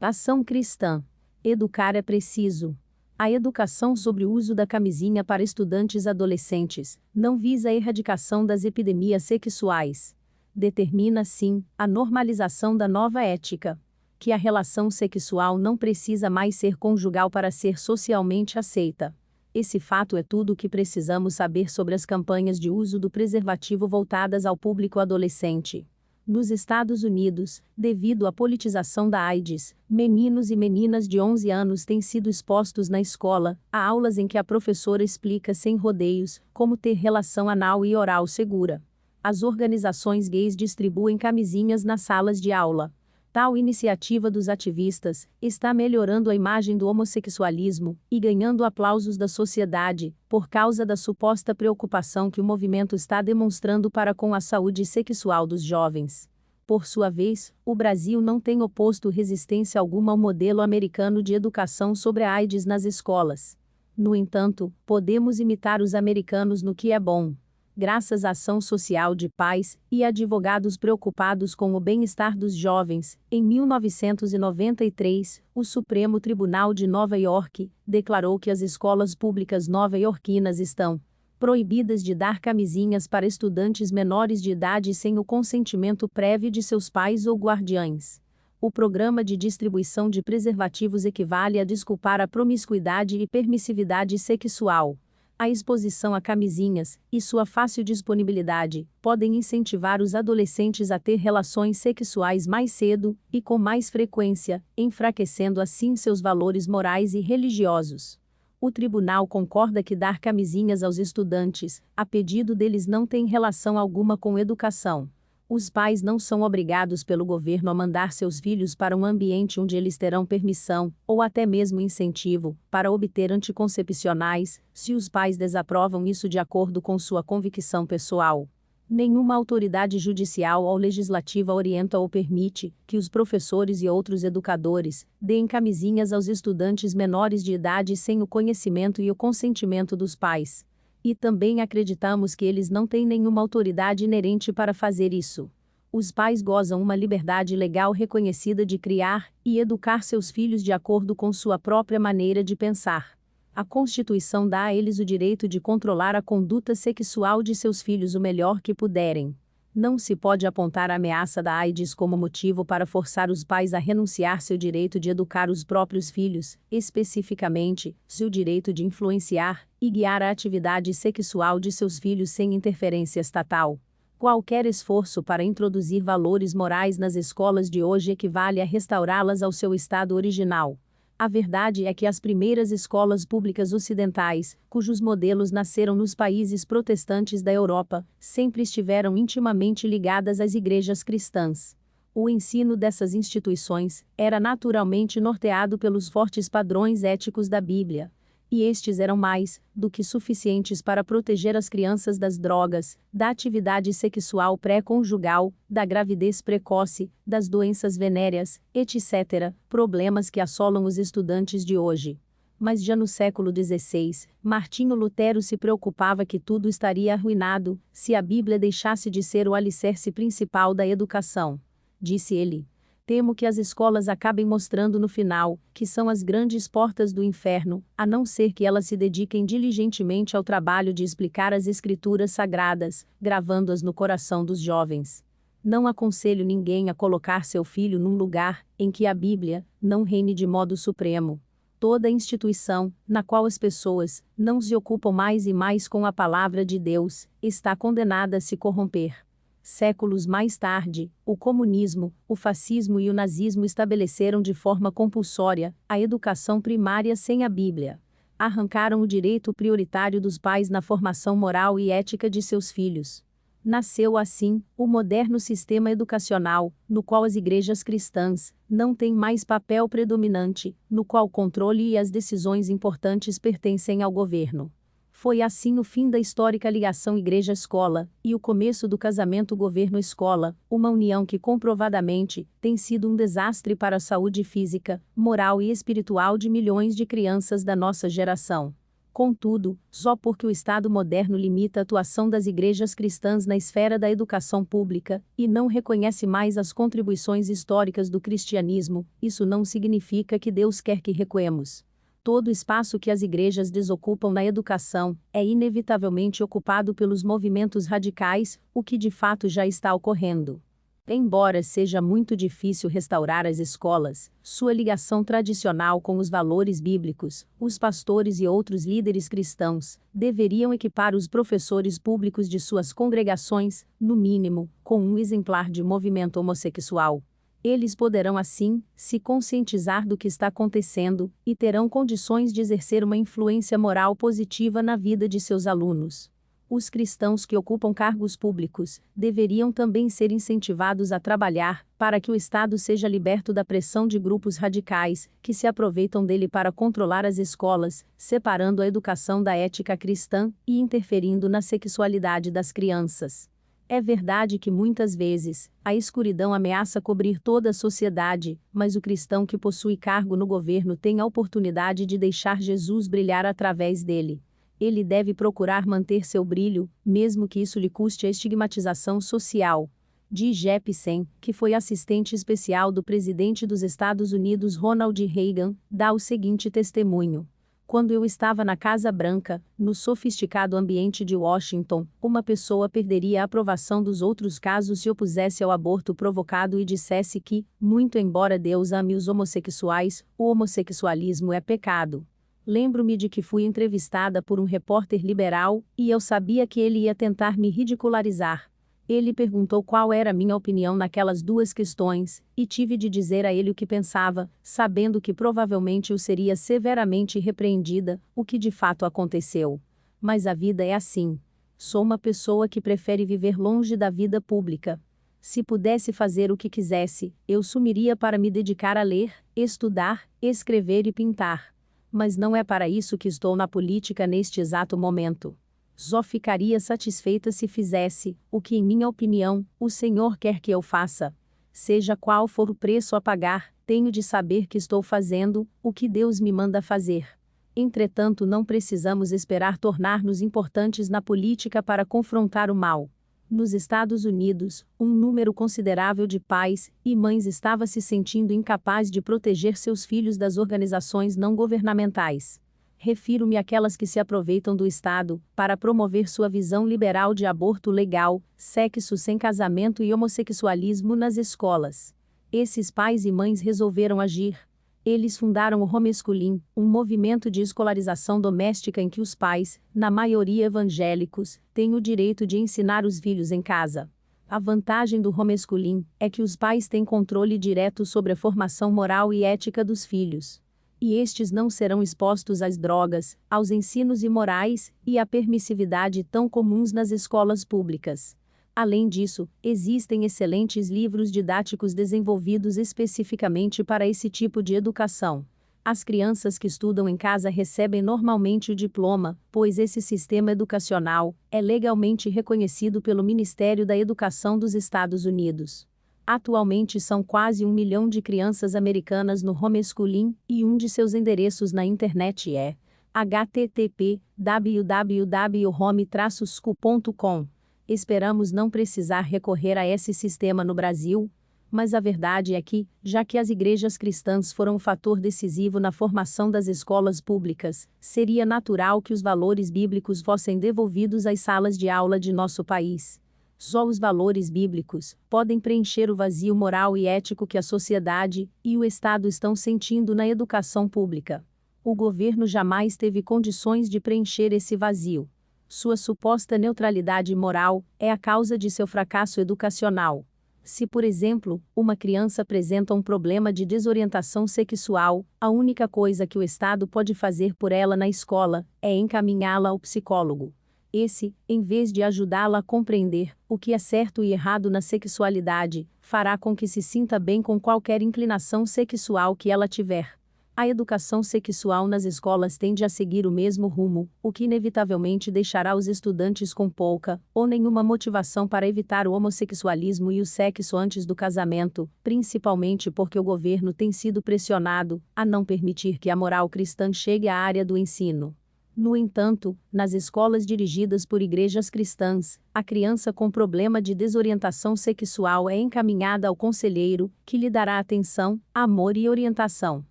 Ação cristã. Educar é preciso. A educação sobre o uso da camisinha para estudantes adolescentes não visa a erradicação das epidemias sexuais. Determina, sim, a normalização da nova ética. Que a relação sexual não precisa mais ser conjugal para ser socialmente aceita. Esse fato é tudo o que precisamos saber sobre as campanhas de uso do preservativo voltadas ao público adolescente. Nos Estados Unidos, devido à politização da AIDS, meninos e meninas de 11 anos têm sido expostos na escola a aulas em que a professora explica sem rodeios como ter relação anal e oral segura. As organizações gays distribuem camisinhas nas salas de aula. Tal iniciativa dos ativistas está melhorando a imagem do homossexualismo e ganhando aplausos da sociedade, por causa da suposta preocupação que o movimento está demonstrando para com a saúde sexual dos jovens. Por sua vez, o Brasil não tem oposto resistência alguma ao modelo americano de educação sobre a AIDS nas escolas. No entanto, podemos imitar os americanos no que é bom. Graças à ação social de pais e advogados preocupados com o bem-estar dos jovens, em 1993, o Supremo Tribunal de Nova York declarou que as escolas públicas nova-iorquinas estão proibidas de dar camisinhas para estudantes menores de idade sem o consentimento prévio de seus pais ou guardiães. O programa de distribuição de preservativos equivale a desculpar a promiscuidade e permissividade sexual. A exposição a camisinhas e sua fácil disponibilidade podem incentivar os adolescentes a ter relações sexuais mais cedo e com mais frequência, enfraquecendo assim seus valores morais e religiosos. O tribunal concorda que dar camisinhas aos estudantes, a pedido deles, não tem relação alguma com educação. Os pais não são obrigados pelo governo a mandar seus filhos para um ambiente onde eles terão permissão, ou até mesmo incentivo, para obter anticoncepcionais, se os pais desaprovam isso de acordo com sua convicção pessoal. Nenhuma autoridade judicial ou legislativa orienta ou permite que os professores e outros educadores deem camisinhas aos estudantes menores de idade sem o conhecimento e o consentimento dos pais. E também acreditamos que eles não têm nenhuma autoridade inerente para fazer isso. Os pais gozam uma liberdade legal reconhecida de criar e educar seus filhos de acordo com sua própria maneira de pensar. A Constituição dá a eles o direito de controlar a conduta sexual de seus filhos o melhor que puderem. Não se pode apontar a ameaça da AIDS como motivo para forçar os pais a renunciar seu direito de educar os próprios filhos, especificamente, seu direito de influenciar e guiar a atividade sexual de seus filhos sem interferência estatal. Qualquer esforço para introduzir valores morais nas escolas de hoje equivale a restaurá-las ao seu estado original. A verdade é que as primeiras escolas públicas ocidentais, cujos modelos nasceram nos países protestantes da Europa, sempre estiveram intimamente ligadas às igrejas cristãs. O ensino dessas instituições era naturalmente norteado pelos fortes padrões éticos da Bíblia. E estes eram mais do que suficientes para proteger as crianças das drogas, da atividade sexual pré-conjugal, da gravidez precoce, das doenças venéreas, etc., problemas que assolam os estudantes de hoje. Mas já no século XVI, Martinho Lutero se preocupava que tudo estaria arruinado se a Bíblia deixasse de ser o alicerce principal da educação. Disse ele: temo que as escolas acabem mostrando no final que são as grandes portas do inferno, a não ser que elas se dediquem diligentemente ao trabalho de explicar as escrituras sagradas, gravando-as no coração dos jovens. Não aconselho ninguém a colocar seu filho num lugar em que a Bíblia não reine de modo supremo. Toda instituição, na qual as pessoas não se ocupam mais e mais com a palavra de Deus, está condenada a se corromper. Séculos mais tarde, o comunismo, o fascismo e o nazismo estabeleceram de forma compulsória a educação primária sem a Bíblia. Arrancaram o direito prioritário dos pais na formação moral e ética de seus filhos. Nasceu assim o moderno sistema educacional, no qual as igrejas cristãs não têm mais papel predominante, no qual o controle e as decisões importantes pertencem ao governo. Foi assim o fim da histórica ligação igreja-escola, e o começo do casamento governo-escola, uma união que comprovadamente tem sido um desastre para a saúde física, moral e espiritual de milhões de crianças da nossa geração. Contudo, só porque o Estado moderno limita a atuação das igrejas cristãs na esfera da educação pública, e não reconhece mais as contribuições históricas do cristianismo, isso não significa que Deus quer que recuemos. Todo espaço que as igrejas desocupam na educação é inevitavelmente ocupado pelos movimentos radicais, o que de fato já está ocorrendo. Embora seja muito difícil restaurar as escolas, sua ligação tradicional com os valores bíblicos, os pastores e outros líderes cristãos deveriam equipar os professores públicos de suas congregações, no mínimo, com um exemplar de movimento homossexual. Eles poderão, assim, se conscientizar do que está acontecendo e terão condições de exercer uma influência moral positiva na vida de seus alunos. Os cristãos que ocupam cargos públicos deveriam também ser incentivados a trabalhar para que o Estado seja liberto da pressão de grupos radicais que se aproveitam dele para controlar as escolas, separando a educação da ética cristã e interferindo na sexualidade das crianças. É verdade que muitas vezes a escuridão ameaça cobrir toda a sociedade, mas o cristão que possui cargo no governo tem a oportunidade de deixar Jesus brilhar através dele. Ele deve procurar manter seu brilho, mesmo que isso lhe custe a estigmatização social. Diz Jeppesen, que foi assistente especial do presidente dos Estados Unidos Ronald Reagan, dá o seguinte testemunho. Quando eu estava na Casa Branca, no sofisticado ambiente de Washington, uma pessoa perderia a aprovação dos outros casos se opusesse ao aborto provocado e dissesse que, muito embora Deus ame os homossexuais, o homossexualismo é pecado. Lembro-me de que fui entrevistada por um repórter liberal, e eu sabia que ele ia tentar me ridicularizar. Ele perguntou qual era a minha opinião naquelas duas questões, e tive de dizer a ele o que pensava, sabendo que provavelmente eu seria severamente repreendida, o que de fato aconteceu. Mas a vida é assim. Sou uma pessoa que prefere viver longe da vida pública. Se pudesse fazer o que quisesse, eu sumiria para me dedicar a ler, estudar, escrever e pintar. Mas não é para isso que estou na política neste exato momento. Só ficaria satisfeita se fizesse o que, em minha opinião, o Senhor quer que eu faça. Seja qual for o preço a pagar, tenho de saber que estou fazendo o que Deus me manda fazer. Entretanto, não precisamos esperar tornar-nos importantes na política para confrontar o mal. Nos Estados Unidos, um número considerável de pais e mães estava se sentindo incapaz de proteger seus filhos das organizações não governamentais. Refiro-me àquelas que se aproveitam do Estado para promover sua visão liberal de aborto legal, sexo sem casamento e homossexualismo nas escolas. Esses pais e mães resolveram agir. Eles fundaram o homeschooling, um movimento de escolarização doméstica em que os pais, na maioria evangélicos, têm o direito de ensinar os filhos em casa. A vantagem do homeschooling é que os pais têm controle direto sobre a formação moral e ética dos filhos. E estes não serão expostos às drogas, aos ensinos imorais e à permissividade tão comuns nas escolas públicas. Além disso, existem excelentes livros didáticos desenvolvidos especificamente para esse tipo de educação. As crianças que estudam em casa recebem normalmente o diploma, pois esse sistema educacional é legalmente reconhecido pelo Ministério da Educação dos Estados Unidos. Atualmente são quase 1 milhão de crianças americanas no homeschooling, e um de seus endereços na internet é http://www.home-school.com. Esperamos não precisar recorrer a esse sistema no Brasil, mas a verdade é que, já que as igrejas cristãs foram um fator decisivo na formação das escolas públicas, seria natural que os valores bíblicos fossem devolvidos às salas de aula de nosso país. Só os valores bíblicos podem preencher o vazio moral e ético que a sociedade e o Estado estão sentindo na educação pública. O governo jamais teve condições de preencher esse vazio. Sua suposta neutralidade moral é a causa de seu fracasso educacional. Se, por exemplo, uma criança apresenta um problema de desorientação sexual, a única coisa que o Estado pode fazer por ela na escola é encaminhá-la ao psicólogo. Esse, em vez de ajudá-la a compreender o que é certo e errado na sexualidade, fará com que se sinta bem com qualquer inclinação sexual que ela tiver. A educação sexual nas escolas tende a seguir o mesmo rumo, o que inevitavelmente deixará os estudantes com pouca ou nenhuma motivação para evitar o homossexualismo e o sexo antes do casamento, principalmente porque o governo tem sido pressionado a não permitir que a moral cristã chegue à área do ensino. No entanto, nas escolas dirigidas por igrejas cristãs, a criança com problema de desorientação sexual é encaminhada ao conselheiro, que lhe dará atenção, amor e orientação.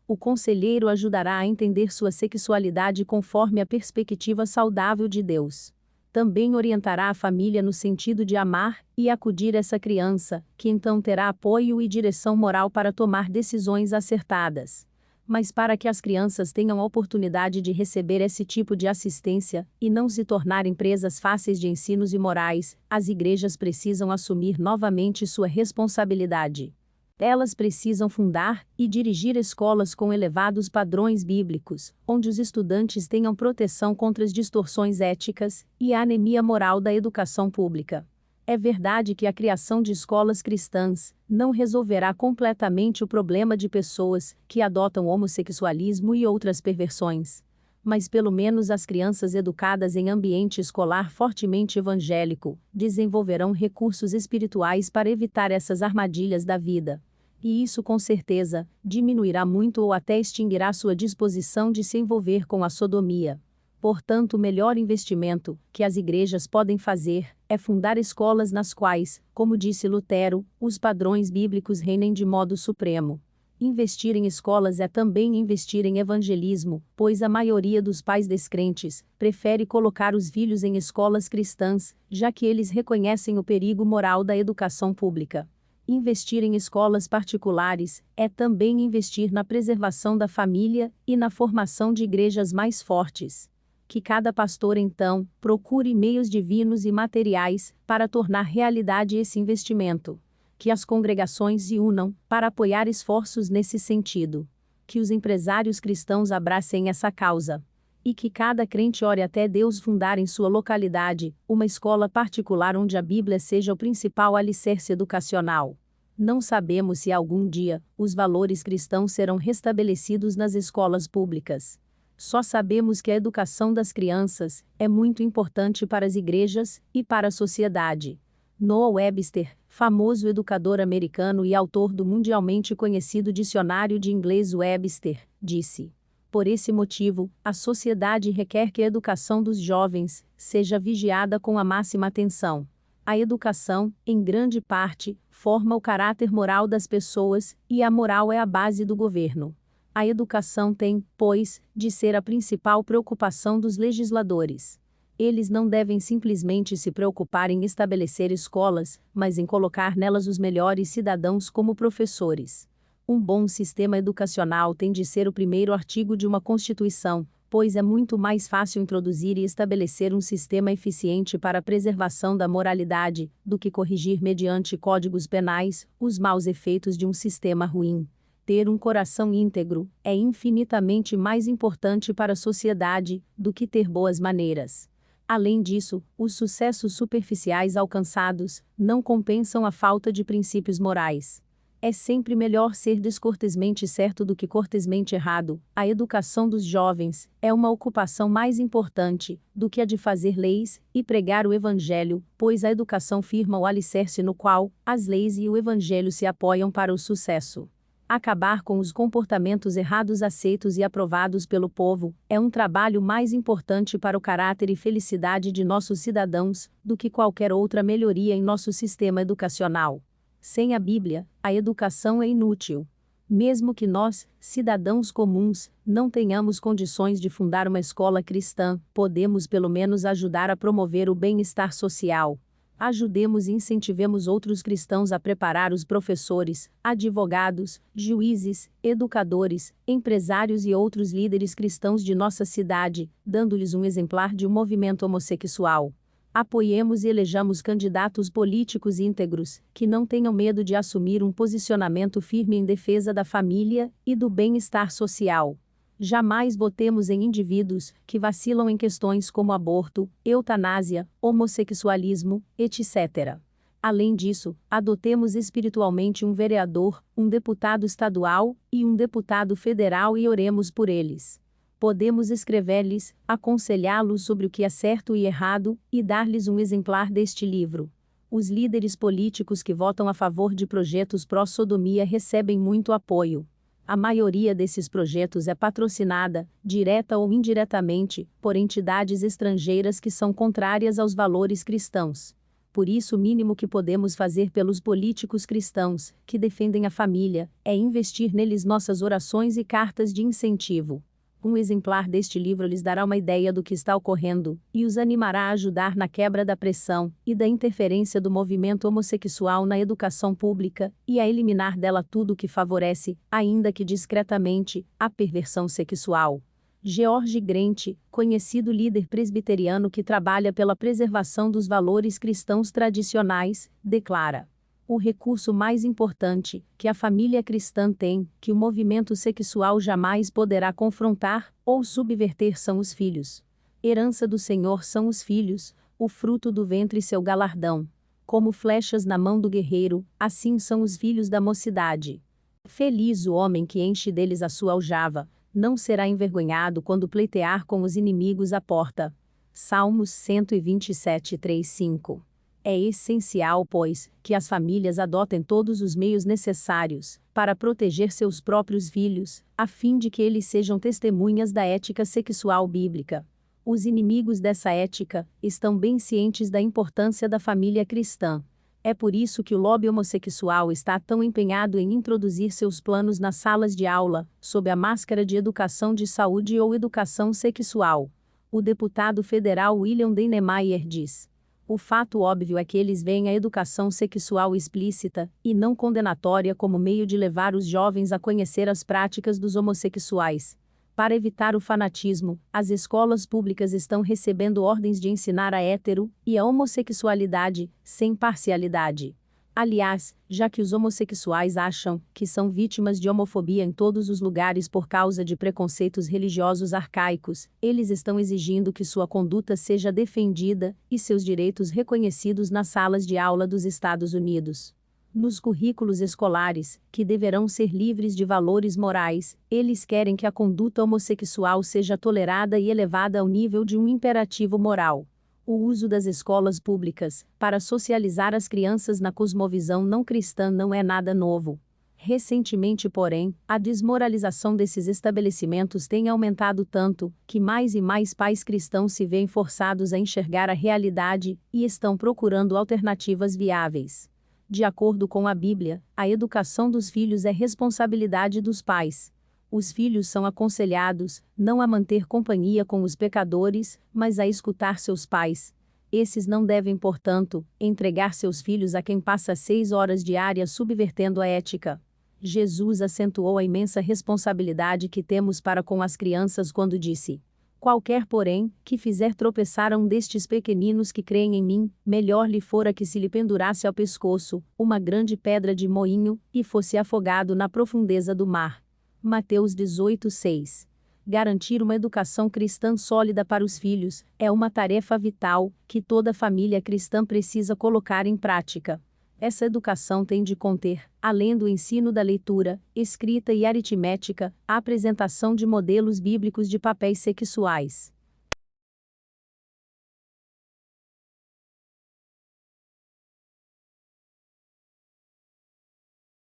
O conselheiro ajudará a entender sua sexualidade conforme a perspectiva saudável de Deus. Também orientará a família no sentido de amar e acudir essa criança, que então terá apoio e direção moral para tomar decisões acertadas. Mas para que as crianças tenham a oportunidade de receber esse tipo de assistência, e não se tornarem presas fáceis de ensinos imorais, as igrejas precisam assumir novamente sua responsabilidade. Elas precisam fundar e dirigir escolas com elevados padrões bíblicos, onde os estudantes tenham proteção contra as distorções éticas e a anemia moral da educação pública. É verdade que a criação de escolas cristãs não resolverá completamente o problema de pessoas que adotam homossexualismo e outras perversões. Mas pelo menos as crianças educadas em ambiente escolar fortemente evangélico desenvolverão recursos espirituais para evitar essas armadilhas da vida. E isso com certeza diminuirá muito ou até extinguirá sua disposição de se envolver com a sodomia. Portanto, o melhor investimento que as igrejas podem fazer é fundar escolas nas quais, como disse Lutero, os padrões bíblicos reinem de modo supremo. Investir em escolas é também investir em evangelismo, pois a maioria dos pais descrentes prefere colocar os filhos em escolas cristãs, já que eles reconhecem o perigo moral da educação pública. Investir em escolas particulares é também investir na preservação da família e na formação de igrejas mais fortes. Que cada pastor, então, procure meios divinos e materiais para tornar realidade esse investimento. Que as congregações se unam para apoiar esforços nesse sentido. Que os empresários cristãos abracem essa causa. E que cada crente ore até Deus fundar em sua localidade uma escola particular onde a Bíblia seja o principal alicerce educacional. Não sabemos se algum dia os valores cristãos serão restabelecidos nas escolas públicas. Só sabemos que a educação das crianças é muito importante para as igrejas e para a sociedade. Noah Webster, famoso educador americano e autor do mundialmente conhecido Dicionário de Inglês Webster, disse: por esse motivo, a sociedade requer que a educação dos jovens seja vigiada com a máxima atenção. A educação, em grande parte, forma o caráter moral das pessoas, e a moral é a base do governo. A educação tem, pois, de ser a principal preocupação dos legisladores. Eles não devem simplesmente se preocupar em estabelecer escolas, mas em colocar nelas os melhores cidadãos como professores. Um bom sistema educacional tem de ser o primeiro artigo de uma Constituição, pois é muito mais fácil introduzir e estabelecer um sistema eficiente para a preservação da moralidade, do que corrigir mediante códigos penais os maus efeitos de um sistema ruim. Ter um coração íntegro é infinitamente mais importante para a sociedade do que ter boas maneiras. Além disso, os sucessos superficiais alcançados não compensam a falta de princípios morais. É sempre melhor ser descortesmente certo do que cortesmente errado. A educação dos jovens é uma ocupação mais importante do que a de fazer leis e pregar o evangelho, pois a educação firma o alicerce no qual as leis e o evangelho se apoiam para o sucesso. Acabar com os comportamentos errados aceitos e aprovados pelo povo é um trabalho mais importante para o caráter e felicidade de nossos cidadãos do que qualquer outra melhoria em nosso sistema educacional. Sem a Bíblia, a educação é inútil. Mesmo que nós, cidadãos comuns, não tenhamos condições de fundar uma escola cristã, podemos pelo menos ajudar a promover o bem-estar social. Ajudemos e incentivemos outros cristãos a preparar os professores, advogados, juízes, educadores, empresários e outros líderes cristãos de nossa cidade, dando-lhes um exemplar de um movimento homossexual. Apoiemos e elejamos candidatos políticos íntegros, que não tenham medo de assumir um posicionamento firme em defesa da família e do bem-estar social. Jamais votemos em indivíduos que vacilam em questões como aborto, eutanásia, homossexualismo, etc. Além disso, adotemos espiritualmente um vereador, um deputado estadual e um deputado federal e oremos por eles. Podemos escrever-lhes, aconselhá-los sobre o que é certo e errado, e dar-lhes um exemplar deste livro. Os líderes políticos que votam a favor de projetos pró-sodomia recebem muito apoio. A maioria desses projetos é patrocinada, direta ou indiretamente, por entidades estrangeiras que são contrárias aos valores cristãos. Por isso, o mínimo que podemos fazer pelos políticos cristãos, que defendem a família, é investir neles nossas orações e cartas de incentivo. Um exemplar deste livro lhes dará uma ideia do que está ocorrendo, e os animará a ajudar na quebra da pressão e da interferência do movimento homossexual na educação pública, e a eliminar dela tudo o que favorece, ainda que discretamente, a perversão sexual. George Grant, conhecido líder presbiteriano que trabalha pela preservação dos valores cristãos tradicionais, declara: o recurso mais importante que a família cristã tem, que o movimento sexual jamais poderá confrontar ou subverter, são os filhos. Herança do Senhor são os filhos, o fruto do ventre seu galardão. Como flechas na mão do guerreiro, assim são os filhos da mocidade. Feliz o homem que enche deles a sua aljava, não será envergonhado quando pleitear com os inimigos à porta. Salmos 127, 3, 5. É essencial, pois, que as famílias adotem todos os meios necessários para proteger seus próprios filhos, a fim de que eles sejam testemunhas da ética sexual bíblica. Os inimigos dessa ética estão bem cientes da importância da família cristã. É por isso que o lobby homossexual está tão empenhado em introduzir seus planos nas salas de aula, sob a máscara de educação de saúde ou educação sexual. O deputado federal William D. Niemeyer diz: o fato óbvio é que eles veem a educação sexual explícita, e não condenatória, como meio de levar os jovens a conhecer as práticas dos homossexuais. Para evitar o fanatismo, as escolas públicas estão recebendo ordens de ensinar a hétero e a homossexualidade, sem parcialidade. Aliás, já que os homossexuais acham que são vítimas de homofobia em todos os lugares por causa de preconceitos religiosos arcaicos, eles estão exigindo que sua conduta seja defendida e seus direitos reconhecidos nas salas de aula dos Estados Unidos. Nos currículos escolares, que deverão ser livres de valores morais, eles querem que a conduta homossexual seja tolerada e elevada ao nível de um imperativo moral. O uso das escolas públicas para socializar as crianças na cosmovisão não cristã não é nada novo. Recentemente, porém, a desmoralização desses estabelecimentos tem aumentado tanto que mais e mais pais cristãos se veem forçados a enxergar a realidade e estão procurando alternativas viáveis. De acordo com a Bíblia, a educação dos filhos é responsabilidade dos pais. Os filhos são aconselhados, não a manter companhia com os pecadores, mas a escutar seus pais. Esses não devem, portanto, entregar seus filhos a quem passa 6 horas diárias subvertendo a ética. Jesus acentuou a imensa responsabilidade que temos para com as crianças quando disse: qualquer, porém, que fizer tropeçar a um destes pequeninos que creem em mim, melhor lhe fora que se lhe pendurasse ao pescoço uma grande pedra de moinho, e fosse afogado na profundeza do mar. Mateus 18, 6. Garantir uma educação cristã sólida para os filhos é uma tarefa vital que toda família cristã precisa colocar em prática. Essa educação tem de conter, além do ensino da leitura, escrita e aritmética, a apresentação de modelos bíblicos de papéis sexuais.